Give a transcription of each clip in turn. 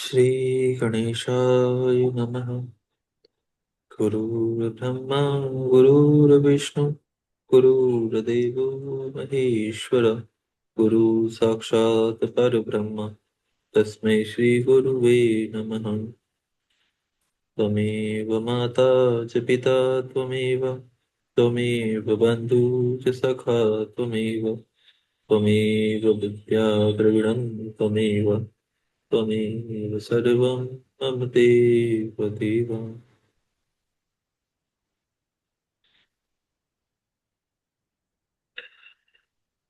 श्री गणेशाय नमः। गुरुर्ब्रह्मा गुरुर्विष्णु गुरुर्देवो महेश्वर गुरु साक्षात् परब्रह्म तस्मै श्री गुरुवे नमः। त्वमेव माता च पिता त्वमेव त्वमेव बन्धु च सखा त्वमेव त्वमेव विद्या द्रविणं त्वमेव त्वमेव सर्वं मम देव देव।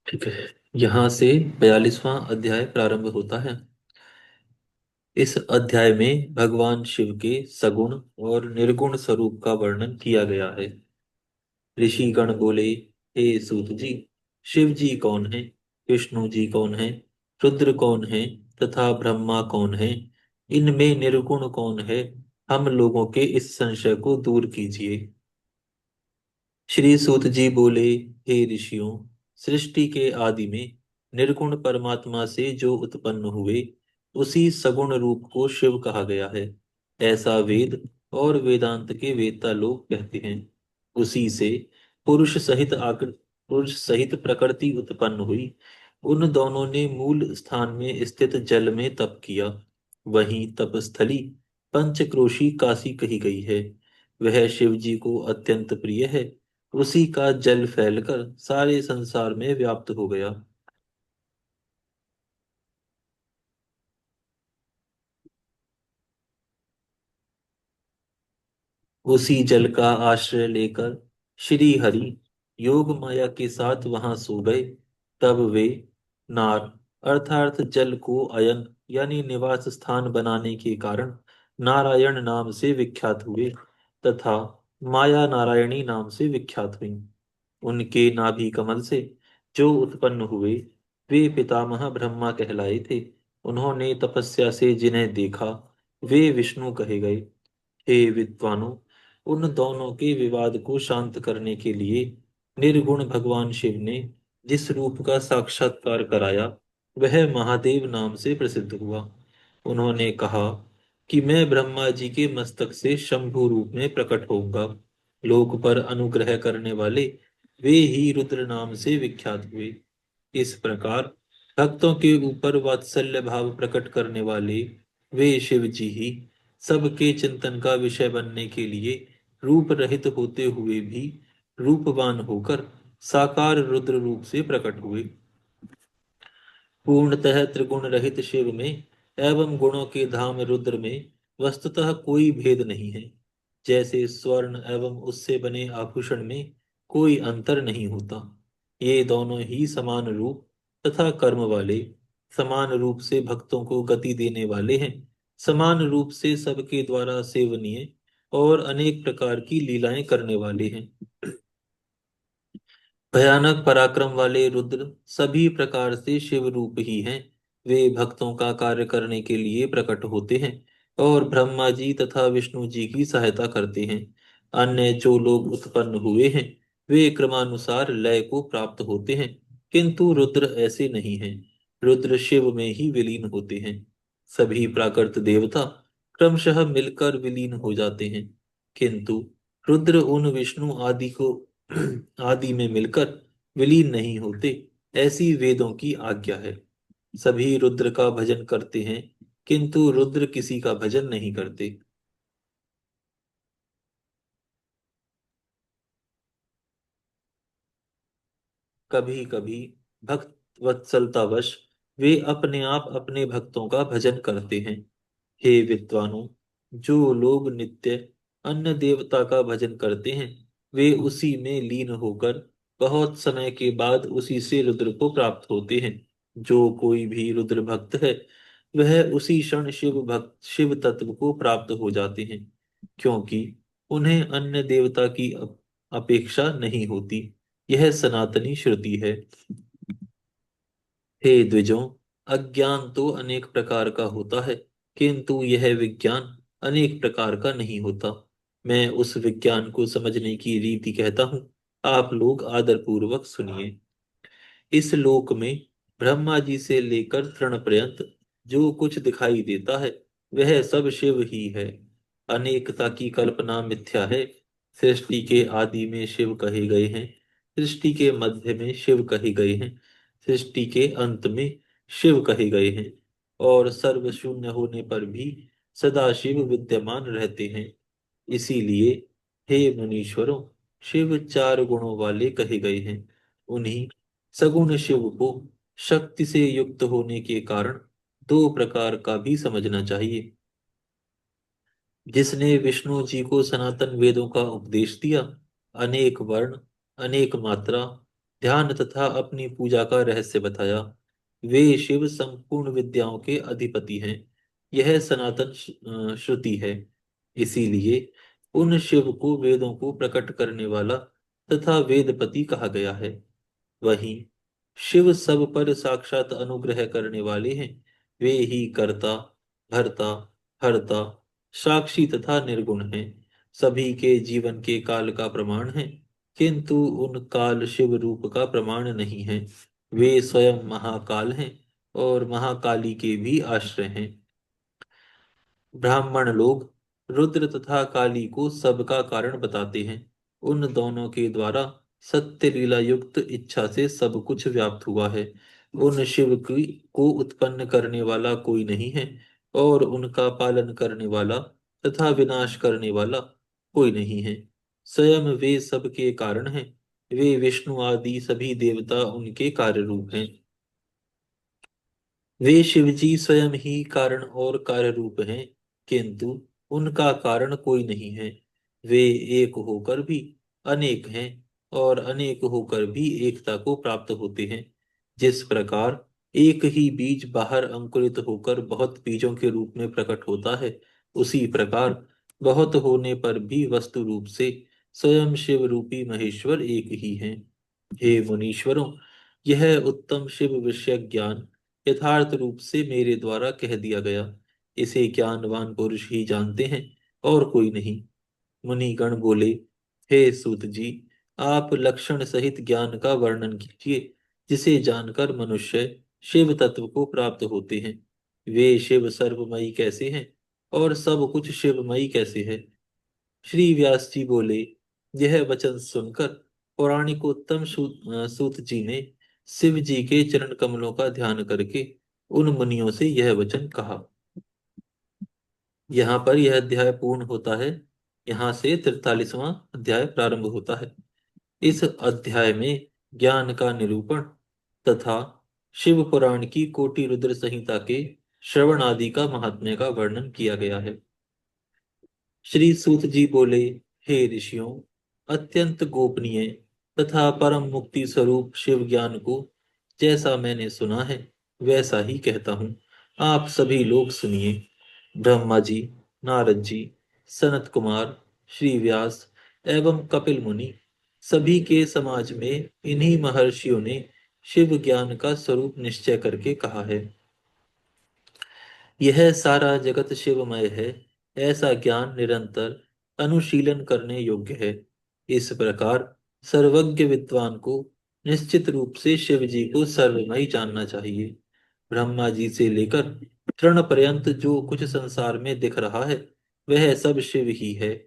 ठीक है, यहाँ से 42वां अध्याय प्रारंभ होता है। इस अध्याय में भगवान शिव के सगुण और निर्गुण स्वरूप का वर्णन किया गया है। ऋषि गण बोले, हे सूत जी, शिव जी कौन है, विष्णु जी कौन है, रुद्र कौन है तथा ब्रह्मा कौन है, इनमें निर्गुण कौन है, हम लोगों के इस संशय को दूर कीजिए। श्री सूत जी बोले, हे ऋषियों, सृष्टि के आदि में निर्गुण परमात्मा से जो उत्पन्न हुए उसी सगुण रूप को शिव कहा गया है। ऐसा वेद और वेदांत के वेदता लोग कहते हैं। उसी से पुरुष सहित प्रकृति उत्पन्न हुई। उन दोनों ने मूल स्थान में स्थित जल में तप किया। वहीं तपस्थली पंचक्रोशी काशी कही गई है। वह शिव जी को अत्यंत प्रिय है। उसी का जल फैलकर सारे संसार में व्याप्त हो गया। उसी जल का आश्रय लेकर श्री हरि योग माया के साथ वहां सो गए। तब वे नार अर्थात जल को अयन यानी निवास स्थान बनाने के कारण नारायण नाम से विख्यात हुए तथा माया नारायणी नाम से विख्यात हुई। उनके नाभि कमल से जो उत्पन्न हुए वे पितामह ब्रह्मा कहलाए थे। उन्होंने तपस्या से जिन्हें देखा वे विष्णु कहे गए। हे विद्वानों, उन दोनों के विवाद को शांत करने के लिए निर्गुण भगवान शिव ने जिस रूप का साक्षात्कार कराया वह महादेव नाम से प्रसिद्ध हुआ। उन्होंने कहा कि मैं ब्रह्मा जी के मस्तक से शंभु रूप में प्रकट होऊंगा। लोक पर अनुग्रह करने वाले वे ही रुद्र नाम से विख्यात हुए। इस प्रकार भक्तों के ऊपर वात्सल्य भाव प्रकट करने वाले वे शिव जी ही सबके चिंतन का विषय बनने के लिए रूप रहित होते हुए भी रूपवान होकर साकार रुद्र रूप से प्रकट हुए। पूर्णतः त्रिगुण रहित शिव में एवं गुणों के धाम रुद्र में वस्तुतः कोई भेद नहीं है। जैसे स्वर्ण एवं उससे बने आभूषण में कोई अंतर नहीं होता। ये दोनों ही समान रूप तथा कर्म वाले, समान रूप से भक्तों को गति देने वाले हैं, समान रूप से सबके द्वारा सेवनीय और अनेक प्रकार की लीलाएं करने वाले हैं। भयानक पराक्रम वाले रुद्र सभी प्रकार से शिव रूप ही हैं। वे भक्तों का कार्य करने के लिए प्रकट होते हैं और ब्रह्मा जी तथा विष्णु जी की सहायता करते हैं। अन्य जो लोग उत्पन्न हुए हैं वे क्रमानुसार लय को प्राप्त होते हैं, किंतु रुद्र ऐसे नहीं हैं। रुद्र शिव में ही विलीन होते हैं। सभी प्राकृत देवता क्रमशः मिलकर विलीन हो जाते हैं, किंतु रुद्र उन विष्णु आदि को आदि में मिलकर विलीन नहीं होते, ऐसी वेदों की आज्ञा है। सभी रुद्र का भजन करते हैं, किंतु रुद्र किसी का भजन नहीं करते। कभी कभी भक्त वत्सलतावश वे अपने आप अपने भक्तों का भजन करते हैं। हे विद्वानों, जो लोग नित्य अन्य देवता का भजन करते हैं वे उसी में लीन होकर बहुत समय के बाद उसी से रुद्र को प्राप्त होते हैं। जो कोई भी रुद्र भक्त है वह उसी क्षण शिव तत्व को प्राप्त हो जाते हैं, क्योंकि उन्हें अन्य देवता की अपेक्षा नहीं होती। यह सनातनी श्रुति है। हे द्विजों, अज्ञान तो अनेक प्रकार का होता है, किंतु यह विज्ञान अनेक प्रकार का नहीं होता। मैं उस विज्ञान को समझने की रीति कहता हूँ, आप लोग आदर पूर्वक सुनिए। इस लोक में ब्रह्मा जी से लेकर तृण पर्यंत जो कुछ दिखाई देता है वह सब शिव ही है। अनेकता की कल्पना मिथ्या है। सृष्टि के आदि में शिव कहे गए हैं, सृष्टि के मध्य में शिव कहे गए हैं, सृष्टि के अंत में शिव कहे गए हैं, और सर्व शून्य होने पर भी सदा शिव विद्यमान रहते हैं। इसीलिए हे मुनीश्वरों, शिव चार गुणों वाले कहे गए हैं। उन्हीं सगुण शिव को शक्ति से युक्त होने के कारण दो प्रकार का भी समझना चाहिए। जिसने विष्णु जी को सनातन वेदों का उपदेश दिया, अनेक वर्ण, अनेक मात्रा, ध्यान तथा अपनी पूजा का रहस्य बताया, वे शिव संपूर्ण विद्याओं के अधिपति हैं। यह सनातन श्रुति है। इसीलिए उन शिव को वेदों को प्रकट करने वाला तथा वेदपति कहा गया है। वहीं शिव सब पर साक्षात अनुग्रह करने वाले हैं। वे ही कर्ता, भर्ता, हर्ता, साक्षी तथा निर्गुण हैं। सभी के जीवन के काल का प्रमाण है, किंतु उन काल शिव रूप का प्रमाण नहीं है। वे स्वयं महाकाल हैं और महाकाली के भी आश्रय हैं। ब्राह्मण लोग रुद्र तथा काली को सबका कारण बताते हैं। उन दोनों के द्वारा सत्य लीला युक्त इच्छा से सब कुछ व्याप्त हुआ है। उन शिव की को उत्पन्न करने वाला कोई नहीं है, और उनका पालन करने वाला तथा विनाश करने वाला कोई नहीं है। स्वयं वे सबके कारण हैं। वे विष्णु आदि सभी देवता उनके कार्य रूप हैं। वे शिवजी स्वयं ही कारण और कार्य रूप हैं, किंतु उनका कारण कोई नहीं है। वे एक होकर भी अनेक हैं, और अनेक होकर भी एकता को प्राप्त होते हैं। जिस प्रकार एक ही बीज बाहर अंकुरित होकर बहुत बीजों के रूप में प्रकट होता है, उसी प्रकार बहुत होने पर भी वस्तु रूप से स्वयं शिव रूपी महेश्वर एक ही हैं। हे मुनीश्वरों, यह उत्तम शिव विषय ज्ञान यथार्थ रूप से मेरे द्वारा कह दिया गया। इसे ज्ञानवान पुरुष ही जानते हैं, और कोई नहीं। मुनिगण बोले, हे सूत जी, आप लक्षण सहित ज्ञान का वर्णन कीजिए, जिसे जानकर मनुष्य शिव तत्व को प्राप्त होते हैं। वे शिव सर्वमयी कैसे हैं, और सब कुछ शिवमयी कैसे है? श्री व्यास जी बोले, यह वचन सुनकर पौराणिकोत्तम सूत जी ने शिव जी के चरण कमलों का ध्यान करके उन मुनियों से यह वचन कहा। यहाँ पर यह अध्याय पूर्ण होता है। यहाँ से 43वां अध्याय प्रारंभ होता है। इस अध्याय में ज्ञान का निरूपण तथा शिव पुराण की कोटि रुद्र संहिता के श्रवण आदि का महात्म्य का वर्णन किया गया है। श्री सूत जी बोले, हे ऋषियों, अत्यंत गोपनीय तथा परम मुक्ति स्वरूप शिव ज्ञान को जैसा मैंने सुना है, वैसा ही कहता हूँ। आप सभी लोग सुनिए। ब्रह्मा जी, नारद जी, सनत कुमार, श्री व्यास एवं कपिल मुनि, सभी के समाज में इन्हीं महर्षियों ने शिव ज्ञान का स्वरूप निश्चय करके कहा है। यह सारा जगत शिवमय है, ऐसा ज्ञान निरंतर अनुशीलन करने योग्य है। इस प्रकार सर्वज्ञ विद्वान को निश्चित रूप से शिव जी को सर्वमय जानना चाहिए। ब्रह्मा जी से लेकर तृण पर्यंत जो कुछ संसार में दिख रहा है, वह सब शिव ही है।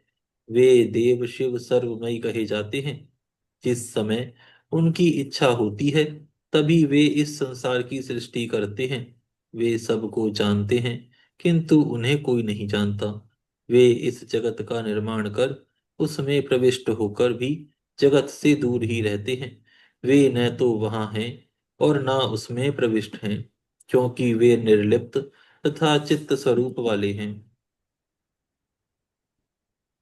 वे देव शिव सर्वमय कहे जाते हैं। जिस समय उनकी इच्छा होती है, तभी वे इस संसार की सृष्टि करते हैं। वे सबको जानते हैं, किंतु उन्हें कोई नहीं जानता। वे इस जगत का निर्माण कर उसमें प्रविष्ट होकर भी जगत से दूर ही रहते हैं। वे न तो वहां हैं और न उसमें प्रविष्ट हैं, क्योंकि वे निर्लिप्त तथा चित्त स्वरूप वाले हैं।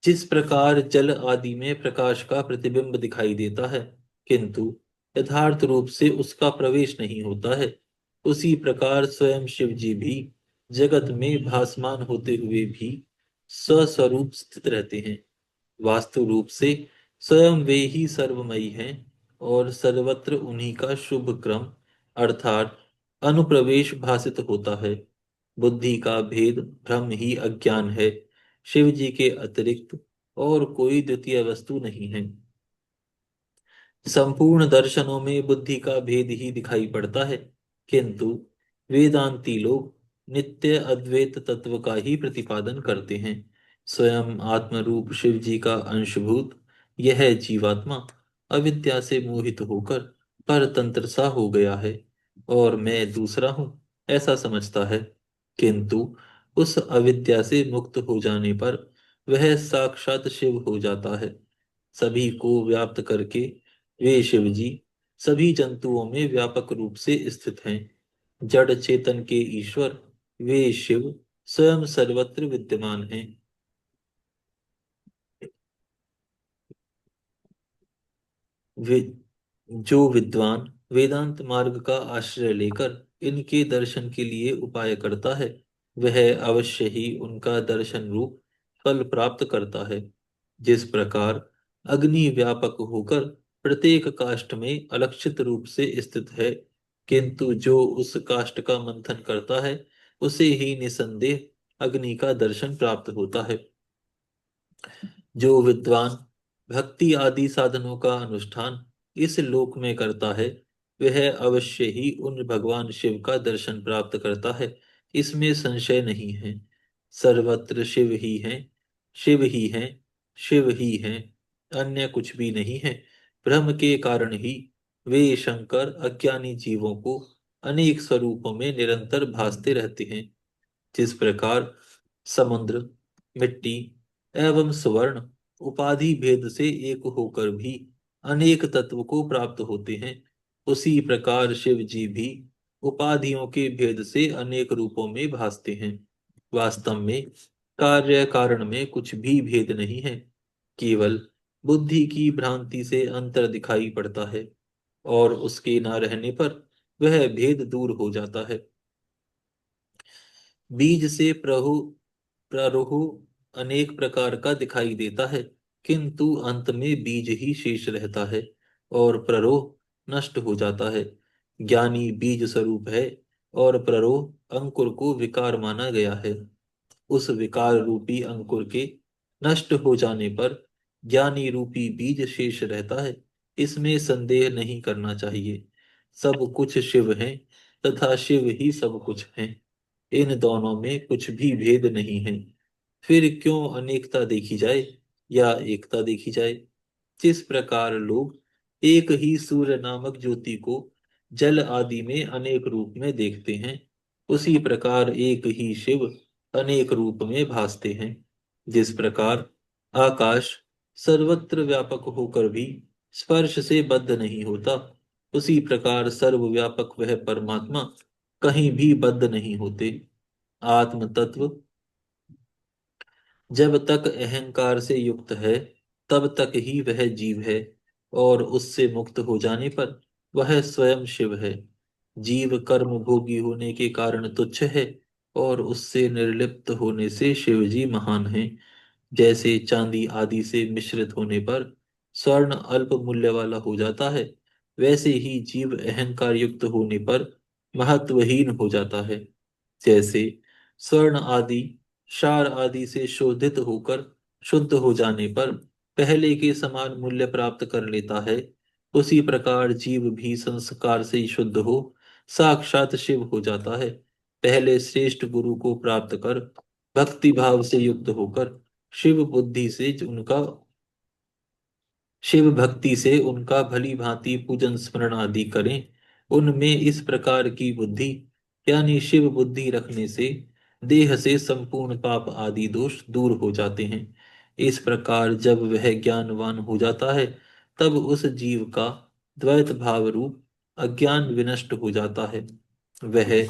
जिस प्रकार जल आदि में प्रकाश का प्रतिबिंब दिखाई देता है, किंतु यथार्थ रूप से उसका प्रवेश नहीं होता है, उसी प्रकार स्वयं शिव जी भी जगत में भासमान होते हुए भी स्वस्वरूप स्थित रहते हैं। वास्तु रूप से स्वयं वे ही सर्वमयी हैं, और सर्वत्र उन्हीं का शुभ क्रम अर्थात अनुप्रवेश भासित होता है। बुद्धि का भेद भ्रम ही अज्ञान है। शिव जी के अतिरिक्त और कोई द्वितीय वस्तु नहीं है। संपूर्ण दर्शनों में बुद्धि का भेद ही दिखाई पड़ता है, किंतु वेदांती लोग नित्य अद्वैत तत्व का ही प्रतिपादन करते हैं। स्वयं आत्मरूप शिव जी का अंशभूत यह जीवात्मा अविद्या से मोहित होकर परतंत्र सा हो गया है और मैं दूसरा हूँ ऐसा समझता है। किंतु उस अविद्या से मुक्त हो जाने पर वह साक्षात शिव हो जाता है। सभी को व्याप्त करके वे शिव जी सभी जंतुओं में व्यापक रूप से स्थित हैं। जड़ चेतन के ईश्वर वे शिव स्वयं सर्वत्र विद्यमान हैं। वे जो विद्वान वेदांत मार्ग का आश्रय लेकर इनके दर्शन के लिए उपाय करता है वह अवश्य ही उनका दर्शन रूप फल प्राप्त करता है। जिस प्रकार अग्नि व्यापक होकर प्रत्येक काष्ठ में अलक्षित रूप से स्थित है, किंतु जो उस काष्ठ का मंथन करता है उसे ही निसंदेह अग्नि का दर्शन प्राप्त होता है। जो विद्वान भक्ति आदि साधनों का अनुष्ठान इस लोक में करता है वह अवश्य ही उन भगवान शिव का दर्शन प्राप्त करता है, इसमें संशय नहीं है। सर्वत्र शिव ही है, शिव ही है, शिव ही है, अन्य कुछ भी नहीं है। भ्रम के कारण ही वे शंकर अज्ञानी जीवों को अनेक स्वरूपों में निरंतर भासते रहते हैं। जिस प्रकार समुद्र, मिट्टी एवं स्वर्ण उपाधि भेद से एक होकर भी अनेक तत्व को प्राप्त होते हैं, उसी प्रकार शिव जी भी उपाधियों के भेद से अनेक रूपों में भासते हैं। वास्तव में कार्य कारण में कुछ भी भेद नहीं है, केवल बुद्धि की भ्रांति से अंतर दिखाई पड़ता है और उसके न रहने पर वह भेद दूर हो जाता है। बीज से प्ररोह अनेक प्रकार का दिखाई देता है, किंतु अंत में बीज ही शेष रहता है और प्ररोह नष्ट हो जाता है। ज्ञानी बीज स्वरूप है और प्ररोह अंकुर को विकार माना गया है। उस विकार रूपी अंकुर के नष्ट हो जाने पर ज्ञानी रूपी बीज शेष रहता है, इसमें संदेह नहीं करना चाहिए। सब कुछ शिव है तथा शिव ही सब कुछ है, इन दोनों में कुछ भी भेद नहीं है। फिर क्यों अनेकता देखी जाए या एकता देखी जाए। जिस प्रकार लोग एक ही सूर्य नामक ज्योति को जल आदि में अनेक रूप में देखते हैं, उसी प्रकार एक ही शिव अनेक रूप में भासते हैं। जिस प्रकार आकाश सर्वत्र व्यापक होकर भी स्पर्श से बद्ध नहीं होता, उसी प्रकार सर्वव्यापक वह परमात्मा कहीं भी बद्ध नहीं होते। आत्म तत्व जब तक अहंकार से युक्त है तब तक ही वह जीव है और उससे मुक्त हो जाने पर वह स्वयं शिव है। जीव कर्म भोगी होने के कारण तुच्छ है और उससे निर्लिप्त होने से शिव जी महान है। जैसे चांदी आदि से मिश्रित होने पर स्वर्ण अल्प मूल्य वाला हो जाता है, वैसे ही जीव अहंकार युक्त होने पर महत्वहीन हो जाता है। जैसे स्वर्ण आदि क्षार आदि से शोधित होकर शुद्ध हो जाने पर पहले के समान मूल्य प्राप्त कर लेता है, उसी प्रकार जीव भी संस्कार से ही शुद्ध हो साक्षात शिव हो जाता है। पहले श्रेष्ठ गुरु को प्राप्त कर भक्ति भाव से युक्त होकर शिव बुद्धि से उनका शिव भक्ति से उनका भली भांति पूजन स्मरण आदि करें। उनमें इस प्रकार की बुद्धि यानी शिव बुद्धि रखने से देह से संपूर्ण पाप आदि दोष दूर हो जाते हैं। इस प्रकार जब वह ज्ञानवान हो जाता है तब उस जीव का द्वैत भाव रूप अज्ञान विनष्ट हो जाता है। वह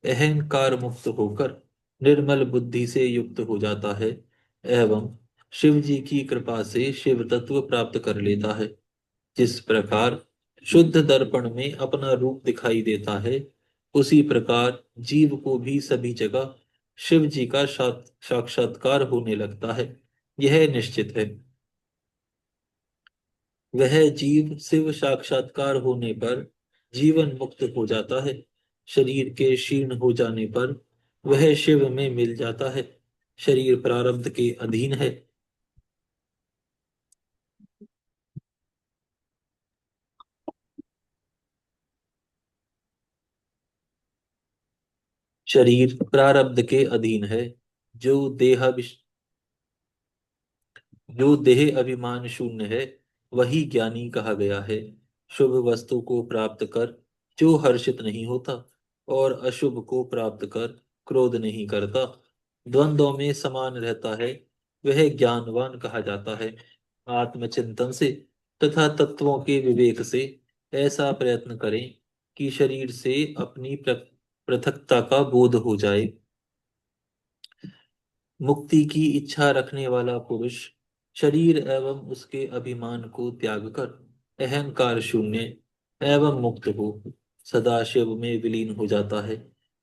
अहंकार मुक्त होकर निर्मल बुद्धि से युक्त हो जाता है एवं शिव जी की कृपा से शिव तत्व प्राप्त कर लेता है। जिस प्रकार शुद्ध दर्पण में अपना रूप दिखाई देता है, उसी प्रकार जीव को भी सभी जगह शिव जी का साक्षात्कार होने लगता है, यह निश्चित है। वह जीव शिव साक्षात्कार होने पर जीवन मुक्त हो जाता है। शरीर के क्षीण हो जाने पर वह शिव में मिल जाता है। शरीर प्रारब्ध के अधीन है। शरीर प्रारब्ध के अधीन है। जो देह जो देह अभिमान शून्य है, वही ज्ञानी कहा गया है। शुभ वस्तु को प्राप्त कर जो हर्षित नहीं होता, और अशुभ को प्राप्त कर क्रोध नहीं करता, द्वंद्वों में समान रहता है, वह ज्ञानवान कहा जाता है। आत्मचिंतन से तथा तत्वों के विवेक से ऐसा प्रयत्न करें कि शरीर से अपनी पृथकता का बोध हो जाए। मुक्ति की इच्छा रखने वाला पुरुष शरीर एवं उसके अभिमान को त्याग कर अहंकार शून्य एवं मुक्त हो सदाशिव में विलीन हो जाता है।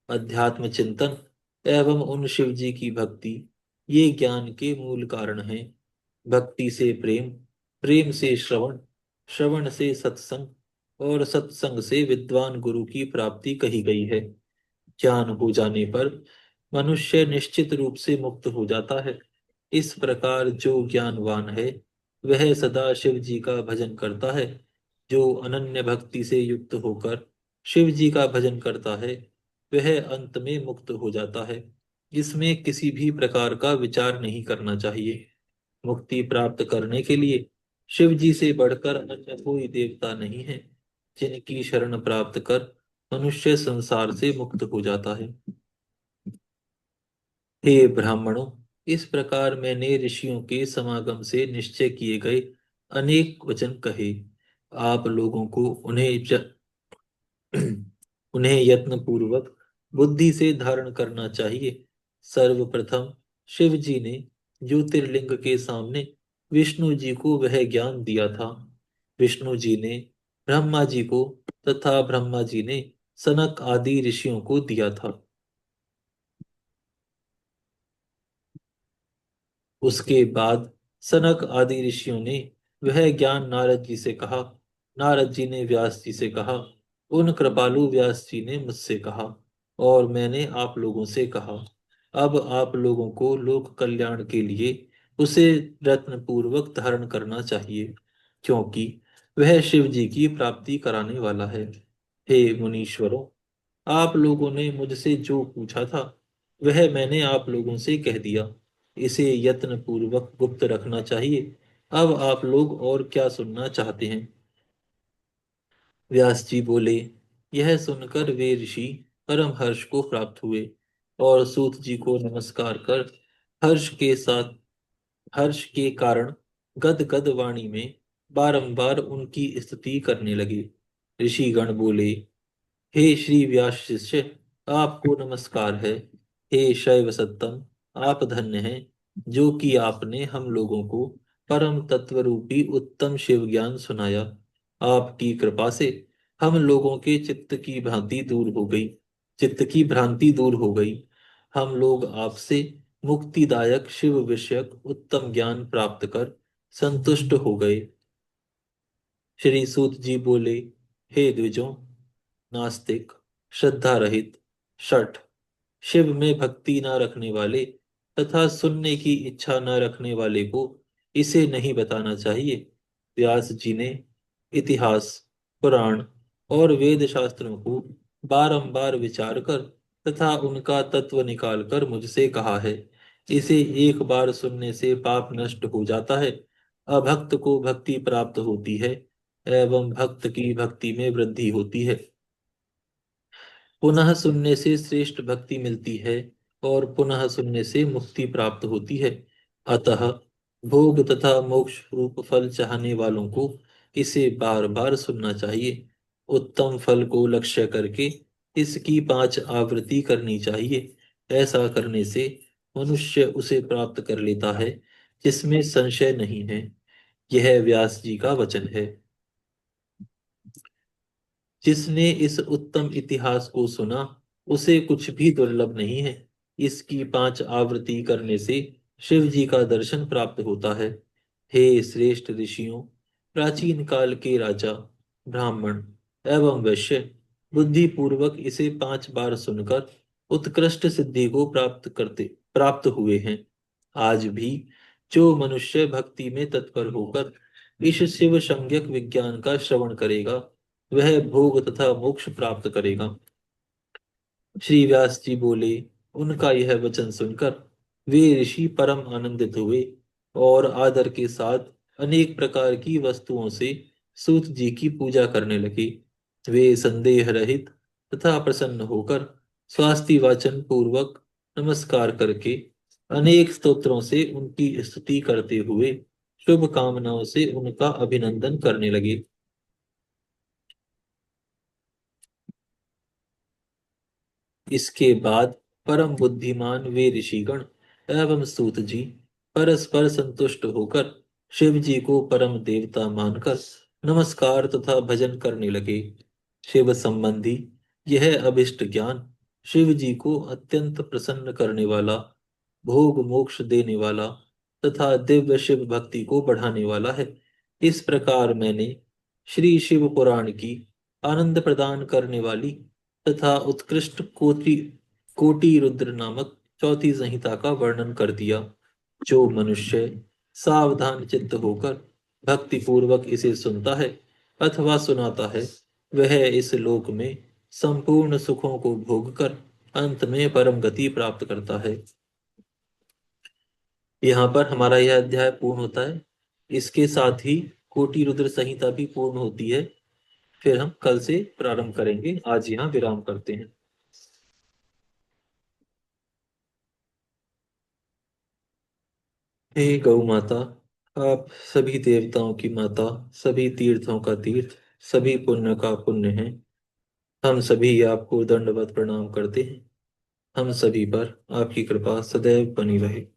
अध्यात्म चिंतन एवं उन शिव जी की भक्ति, ये ज्ञान के मूल कारण हैं। भक्ति से प्रेम, प्रेम से श्रवण, श्रवण से सत्संग, और सत्संग से विद्वान गुरु की प्राप्ति कही गई है। ज्ञान हो जाने पर मनुष्य निश्चित रूप से मुक्त हो जाता है। इस प्रकार जो ज्ञानवान है, वह सदा शिव जी का भजन करता है। जो अनन्य भक्ति से युक्त होकर शिव जी का भजन करता है, वह अंत में मुक्त हो जाता है। इसमें किसी भी प्रकार का विचार नहीं करना चाहिए। मुक्ति प्राप्त करने के लिए शिव जी से बढ़कर अन्य कोई देवता नहीं है, जिनकी शरण प्राप्त कर मनुष्य संसार से मुक्त हो जाता है। हे ब्राह्मणों, इस प्रकार मैंने ऋषियों के समागम से निश्चय किए गए अनेक वचन कहे। आप लोगों को उन्हें यत्न पूर्वक बुद्धि से धारण करना चाहिए। सर्वप्रथम शिव जी ने ज्योतिर्लिंग के सामने विष्णु जी को वह ज्ञान दिया था। विष्णु जी ने ब्रह्मा जी को तथा ब्रह्मा जी ने सनक आदि ऋषियों को दिया था। उसके बाद सनक आदि ऋषियों ने वह ज्ञान नारद जी से कहा। नारद जी ने व्यास जी से कहा। उन कृपालु व्यास जी ने मुझसे कहा, और मैंने आप लोगों से कहा। अब आप लोगों को लोक कल्याण के लिए उसे रत्न पूर्वक धारण करना चाहिए, क्योंकि वह शिव जी की प्राप्ति कराने वाला है। हे मुनीश्वरों, आप लोगों ने मुझसे जो पूछा था, वह मैंने आप लोगों से कह दिया। इसे यत्न पूर्वक गुप्त रखना चाहिए। अब आप लोग और क्या सुनना चाहते हैं? व्यास जी बोले। यह सुनकर वे ऋषि परम हर्ष को प्राप्त हुए, और सूत जी को नमस्कार कर हर्ष के कारण गद गद वाणी में बारंबार उनकी स्तुति करने लगे। ऋषिगण बोले, हे श्री व्यास शिष्य, आपको नमस्कार है। हे शैव सत्तम, आप धन्य हैं, जो कि आपने हम लोगों को परम तत्व रूपी उत्तम शिव ज्ञान सुनाया। आपकी कृपा से हम लोगों के चित्त की भ्रांति दूर हो गई। हम लोग आपसे मुक्तिदायक शिव विषयक उत्तम ज्ञान प्राप्त कर संतुष्ट हो गए। श्री सूत जी बोले, हे द्विजों, नास्तिक, श्रद्धा रहित, शठ, शिव में भक्ति न रखने वाले तथा सुनने की इच्छा न रखने वाले को इसे नहीं बताना चाहिए। व्यास जी ने इतिहास, पुराण और वेद शास्त्रों को बारंबार विचार कर तथा उनका तत्व निकाल कर मुझसे कहा है। इसे एक बार सुनने से पाप नष्ट हो जाता है, अभक्त को भक्ति प्राप्त होती है, एवं भक्त की भक्ति में वृद्धि होती है। पुनः सुनने से श्रेष्ठ भक्ति मिलती है, और पुनः सुनने से मुक्ति प्राप्त होती है। अतः भोग तथा मोक्ष रूप फल चाहने वालों को इसे बार बार सुनना चाहिए। उत्तम फल को लक्ष्य करके इसकी 5 आवृत्ति करनी चाहिए। ऐसा करने से मनुष्य उसे प्राप्त कर लेता है, जिसमें संशय नहीं है। यह व्यास जी का वचन है। जिसने इस उत्तम इतिहास को सुना, उसे कुछ भी दुर्लभ नहीं है। इसकी 5 आवृत्ति करने से शिव जी का दर्शन प्राप्त होता है। हे श्रेष्ठ ऋषियों, प्राचीन काल के राजा, ब्राह्मण एवं वैश्य बुद्धि पूर्वक इसे 5 बार सुनकर उत्कृष्ट सिद्धि को प्राप्त हुए हैं। आज भी जो मनुष्य भक्ति में तत्पर होकर इस शिव संज्ञक विज्ञान का श्रवण करेगा, वह भोग तथा मोक्ष प्राप्त करेगा। श्री व्यास जी बोले। उनका यह वचन सुनकर वे ऋषि परम आनंदित हुए और आदर के साथ अनेक प्रकार की वस्तुओं से सूत जी की पूजा करने लगे। वे संदेह रहित तथा प्रसन्न होकर स्वास्ति वाचन पूर्वक नमस्कार करके अनेक स्तोत्रों से उनकी स्तुति करते हुए शुभ कामनाओं से उनका अभिनंदन करने लगे। इसके बाद परम बुद्धिमान वे ऋषिगण एवं सूत जी परस्पर संतुष्ट होकर शिव जी को परम देवता मानकर नमस्कार तथा भजन करने लगे। शिव संबंधी यह अभिष्ट ज्ञान शिव जी को अत्यंत प्रसन्न करने वाला, भोग मोक्ष देने वाला तथा दिव्य शिव भक्ति को बढ़ाने वाला है। इस प्रकार मैंने श्री शिव पुराण की आनंद प्रदान करने वाली तथा उत्कृष्ट कोटि कोटि रुद्र नामक चौथी संहिता का वर्णन कर दिया। जो मनुष्य सावधान चित्त होकर भक्ति पूर्वक इसे सुनता है अथवा सुनाता है, वह इस लोक में संपूर्ण सुखों को भोगकर अंत में परम गति प्राप्त करता है। यहाँ पर हमारा यह अध्याय पूर्ण होता है। इसके साथ ही कोटि रुद्र संहिता भी पूर्ण होती है। फिर हम कल से प्रारंभ करेंगे। आज यहाँ विराम करते हैं। हे गौ माता, आप सभी देवताओं की माता, सभी तीर्थों का तीर्थ, सभी पुण्य का पुण्य है। हम सभी आपको दंडवत प्रणाम करते हैं। हम सभी पर आपकी कृपा सदैव बनी रहे।